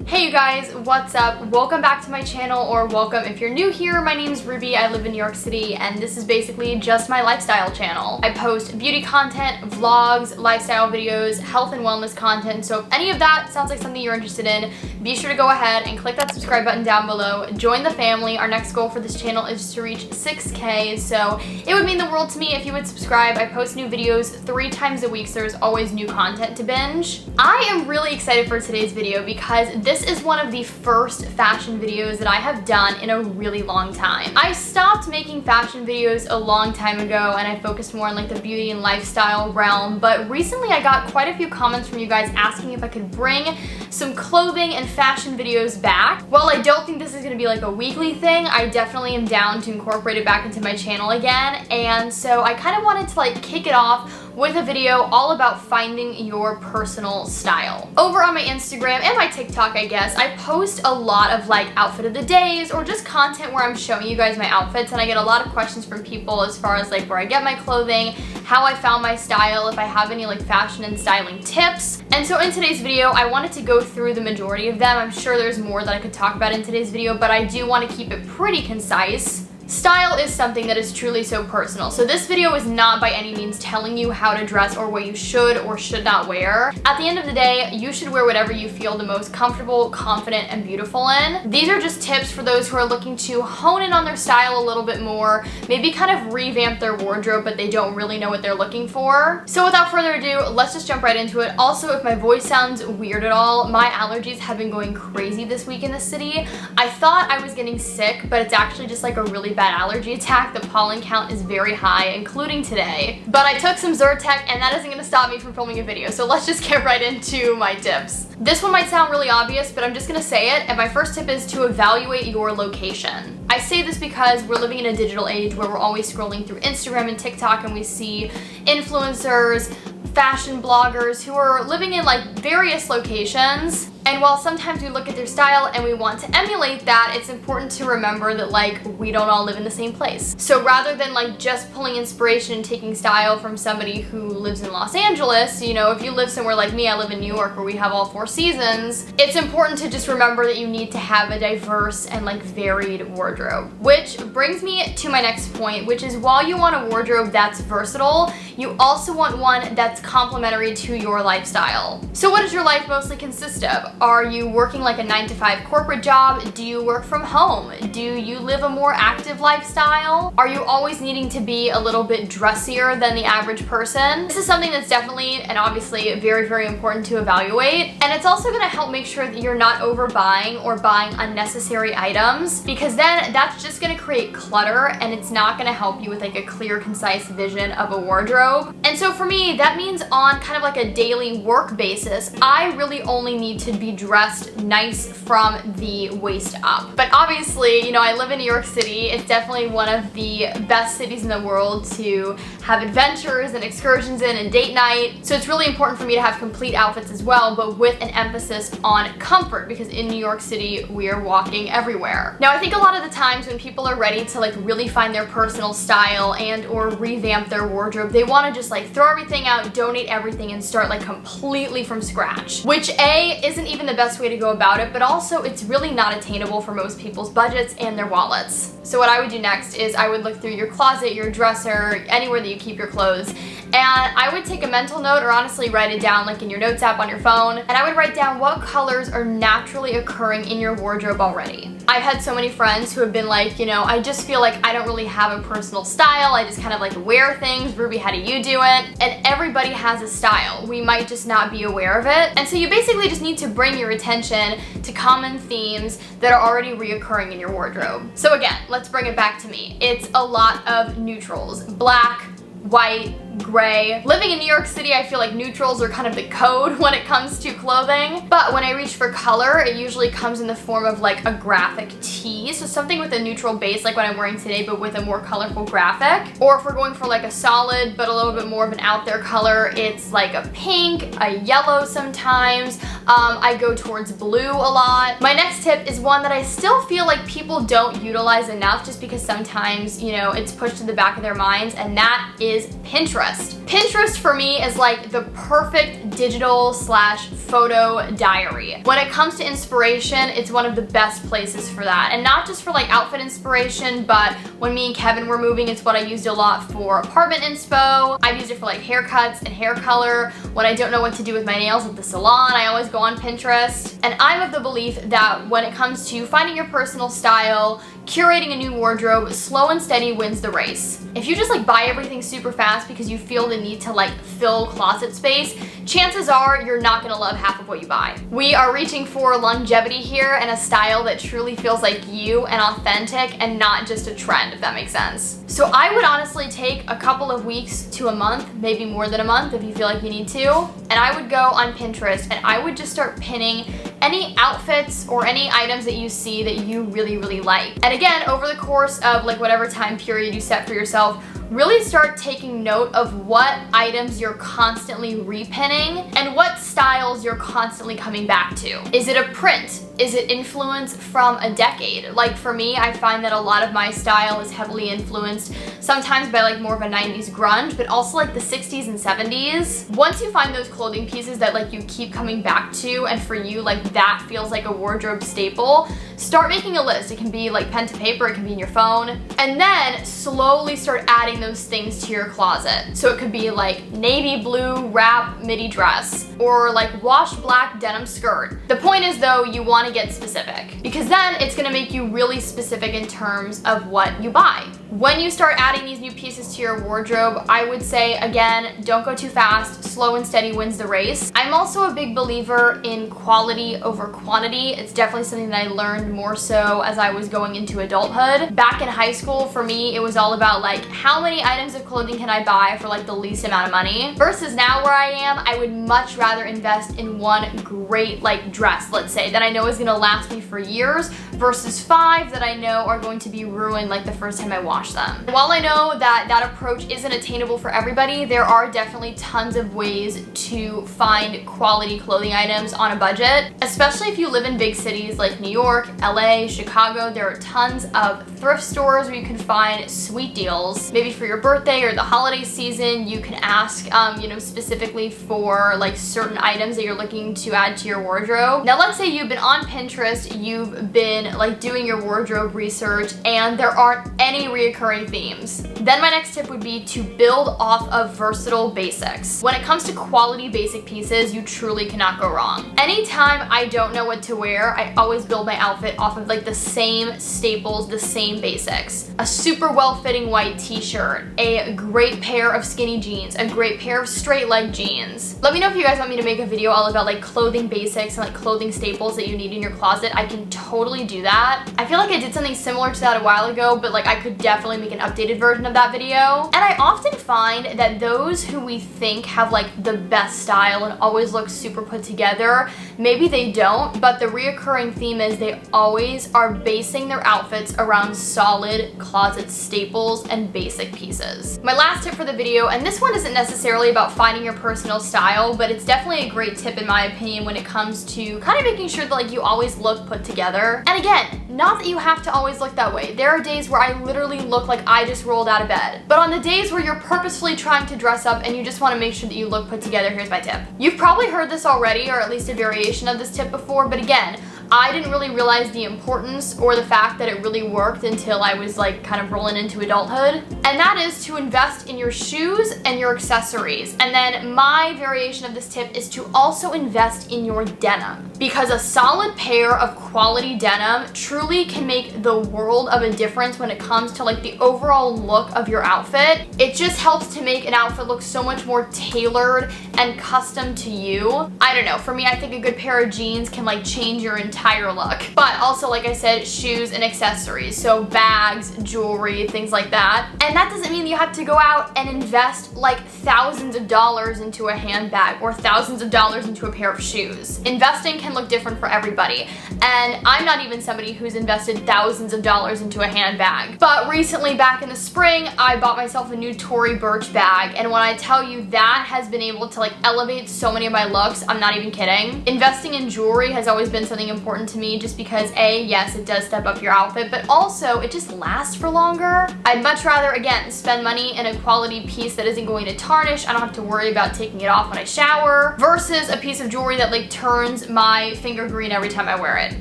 Hey you guys, what's up? Welcome back to my channel, or welcome if you're new here. My name's Ruby, I live in New York City, and this is basically just my lifestyle channel. I post beauty content, vlogs, lifestyle videos, health and wellness content, so if any of that sounds like something you're interested in, be sure to go ahead and click that subscribe button down below. Join the family. Our next goal for this channel is to reach 6K, so it would mean the world to me if you would subscribe. I post new videos 3 times a week, so there's always new content to binge. I am really excited for today's video because this is one of the first fashion videos that I have done in a really long time. I stopped making fashion videos a long time ago and I focused more on like the beauty and lifestyle realm, but recently I got quite a few comments from you guys asking if I could bring some clothing and fashion videos back. While I don't think this is going to be like a weekly thing, I definitely am down to incorporate it back into my channel again, and so I kind of wanted to like kick it off with a video all about finding your personal style. Over on my Instagram and my TikTok, I guess, I post a lot of like outfit of the days or just content where I'm showing you guys my outfits, and I get a lot of questions from people as far as like where I get my clothing, how I found my style, if I have any like fashion and styling tips. And so in today's video, I wanted to go through the majority of them. I'm sure there's more that I could talk about in today's video, but I do want to keep it pretty concise. Style is something that is truly so personal, so this video is not by any means telling you how to dress or what you should or should not wear. At the end of the day, you should wear whatever you feel the most comfortable, confident, and beautiful in. These are just tips for those who are looking to hone in on their style a little bit more, maybe kind of revamp their wardrobe, but they don't really know what they're looking for. So without further ado, let's just jump right into it. Also, if my voice sounds weird at all, my allergies have been going crazy this week in the city. I thought I was getting sick, but it's actually just like a really bad allergy attack. The pollen count is very high, including today. But I took some Zyrtec, and that isn't going to stop me from filming a video, so let's just get right into my tips. This one might sound really obvious, but I'm just going to say it, and my first tip is to evaluate your location. I say this because we're living in a digital age where we're always scrolling through Instagram and TikTok, and we see influencers, fashion bloggers who are living in like various locations. And while sometimes we look at their style and we want to emulate that, it's important to remember that like we don't all live in the same place. So rather than like just pulling inspiration and taking style from somebody who lives in Los Angeles, you know, if you live somewhere like me, I live in New York where we have all 4 seasons, it's important to just remember that you need to have a diverse and like varied wardrobe. Which brings me to my next point, which is while you want a wardrobe that's versatile, you also want one that's complementary to your lifestyle. So what does your life mostly consist of? Are you working like a 9-to-5 corporate job? Do you work from home? Do you live a more active lifestyle? Are you always needing to be a little bit dressier than the average person? This is something that's definitely and obviously very, very important to evaluate. And it's also going to help make sure that you're not overbuying or buying unnecessary items, because then that's just going to create clutter and it's not going to help you with like a clear, concise vision of a wardrobe. And so for me, that means on kind of like a daily work basis, I really only need to be dressed nice from the waist up. But obviously, you know, I live in New York City. It's definitely one of the best cities in the world to have adventures and excursions in and date night. So it's really important for me to have complete outfits as well, but with an emphasis on comfort, because in New York City, we are walking everywhere. Now, I think a lot of the times when people are ready to like really find their personal style and or revamp their wardrobe, they want to just like throw everything out, donate everything, and start like completely from scratch, which A, isn't even the best way to go about it, but also it's really not attainable for most people's budgets and their wallets. So what I would do next is I would look through your closet, your dresser, anywhere that you keep your clothes, and I would take a mental note, or honestly write it down like in your notes app on your phone, and I would write down what colors are naturally occurring in your wardrobe already. I've had so many friends who have been like, you know, I just feel like I don't really have a personal style, I just kind of like wear things. Ruby, how do you do it? And everybody has a style. We might just not be aware of it. And so you basically just need to bring your attention to common themes that are already reoccurring in your wardrobe. So again, let's bring it back to me. It's a lot of neutrals. Black, white, gray. Living in New York City, I feel like neutrals are kind of the code when it comes to clothing. But when I reach for color, it usually comes in the form of like a graphic tee. So something with a neutral base like what I'm wearing today, but with a more colorful graphic. Or if we're going for like a solid, but a little bit more of an out there color, it's like a pink, a yellow sometimes. I go towards blue a lot. My next tip is one that I still feel like people don't utilize enough just because sometimes, you know, it's pushed to the back of their minds, and that is Pinterest. Pinterest for me is like the perfect digital / photo diary. When it comes to inspiration, it's one of the best places for that. And not just for like outfit inspiration, but when me and Kevin were moving, it's what I used a lot for apartment inspo. I've used it for like haircuts and hair color. When I don't know what to do with my nails at the salon, I always go on Pinterest. And I'm of the belief that when it comes to finding your personal style, curating a new wardrobe, slow and steady wins the race. If you just like buy everything super fast because you feel the need to like fill closet space, chances are you're not gonna love half of what you buy. We are reaching for longevity here and a style that truly feels like you and authentic and not just a trend, if that makes sense. So I would honestly take a couple of weeks to a month, maybe more than a month if you feel like you need to, and I would go on Pinterest and I would just start pinning any outfits or any items that you see that you really like. And again, over the course of like whatever time period you set for yourself, really start taking note of what items you're constantly repinning and what styles you're constantly coming back to. Is it a print? Is it influence from a decade? Like for me, I find that a lot of my style is heavily influenced sometimes by like more of a 90s grunge, but also like the 60s and 70s. Once you find those clothing pieces that like you keep coming back to and for you like that feels like a wardrobe staple, start making a list. It can be like pen to paper, it can be in your phone, and then slowly start adding those things to your closet. So it could be like navy blue wrap midi dress or like washed black denim skirt. The point is though, you want to get specific because then it's going to make you really specific in terms of what you buy. When you start adding these new pieces to your wardrobe, I would say again, don't go too fast. Slow and steady wins the race. I'm also a big believer in quality over quantity. It's definitely something that I learned more so as I was going into adulthood. Back in high school, for me, it was all about like how many items of clothing can I buy for like the least amount of money versus now where I am, I would much rather invest in one great like dress, let's say, that I know is gonna last me for years versus 5 that I know are going to be ruined like the first time I wash them. While I know that that approach isn't attainable for everybody, there are definitely tons of ways to find quality clothing items on a budget, especially if you live in big cities like New York, LA, Chicago. There are tons of thrift stores where you can find sweet deals. Maybe for your birthday or the holiday season, you can ask, you know, specifically for like certain items that you're looking to add to your wardrobe. Now, let's say you've been on Pinterest, you've been like doing your wardrobe research and there aren't any reoccurring themes. Then my next tip would be to build off of versatile basics. When it comes to quality basic pieces, you truly cannot go wrong. Anytime I don't know what to wear, I always build my outfit off of like the same staples, the same basics. A super well-fitting white t-shirt, a great pair of skinny jeans, a great pair of straight leg jeans. Let me know if you guys want me to make a video all about like clothing basics and like clothing staples that you need in your closet. I can totally do that. I feel like I did something similar to that a while ago, but like I could definitely make an updated version of that video. And I often find that those who we think have like the best style and always look super put together, maybe they don't, but the reoccurring theme is they always are basing their outfits around solid closet staples and basic pieces. My last tip for the video, and this one isn't necessarily about finding your personal style, but it's definitely a great tip in my opinion when it comes to kind of making sure that like you always look put together. And again, not that you have to always look that way. There are days where I literally look like I just rolled out of bed. But on the days where you're purposefully trying to dress up and you just want to make sure that you look put together, here's my tip. You've probably heard this already, or at least a variation of this tip before, but again, I didn't really realize the importance or the fact that it really worked until I was like kind of rolling into adulthood. And that is to invest in your shoes and your accessories. And then my variation of this tip is to also invest in your denim, because a solid pair of quality denim truly can make the world of a difference when it comes to like the overall look of your outfit. It just helps to make an outfit look so much more tailored and custom to you. I don't know, for me, I think a good pair of jeans can like change your entire look. But also, like I said, shoes and accessories, so bags, jewelry, things like that. And that doesn't mean you have to go out and invest like thousands of dollars into a handbag or thousands of dollars into a pair of shoes. Investing can can look different for everybody. And I'm not even somebody who's invested thousands of dollars into a handbag. But recently, back in the spring, I bought myself a new Tory Burch bag, and when I tell you that has been able to like elevate so many of my looks, I'm not even kidding. Investing in jewelry has always been something important to me just because A, yes, it does step up your outfit, but also it just lasts for longer. I'd much rather, again, spend money in a quality piece that isn't going to tarnish, I don't have to worry about taking it off when I shower, versus a piece of jewelry that like turns my finger green every time I wear it.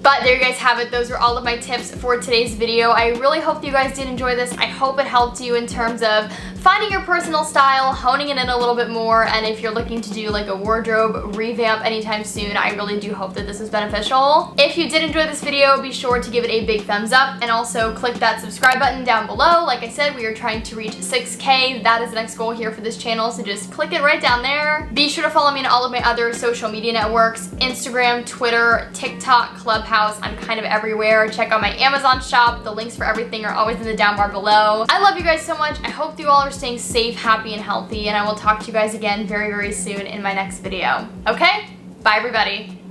But there you guys have it. Those are all of my tips for today's video. I really hope you guys did enjoy this. I hope it helped you in terms of finding your personal style, honing it in a little bit more, and if you're looking to do like a wardrobe revamp anytime soon, I really do hope that this is beneficial. If you did enjoy this video, be sure to give it a big thumbs up and also click that subscribe button down below. Like I said, we are trying to reach 6K. That is the next goal here for this channel, so just click it right down there. Be sure to follow me on all of my other social media networks, Instagram, Twitter, TikTok, Clubhouse. I'm kind of everywhere. Check out my Amazon shop. The links for everything are always in the down bar below. I love you guys so much. I hope you all are staying safe, happy, and healthy, and I will talk to you guys again very, very soon in my next video. Okay? Bye, everybody.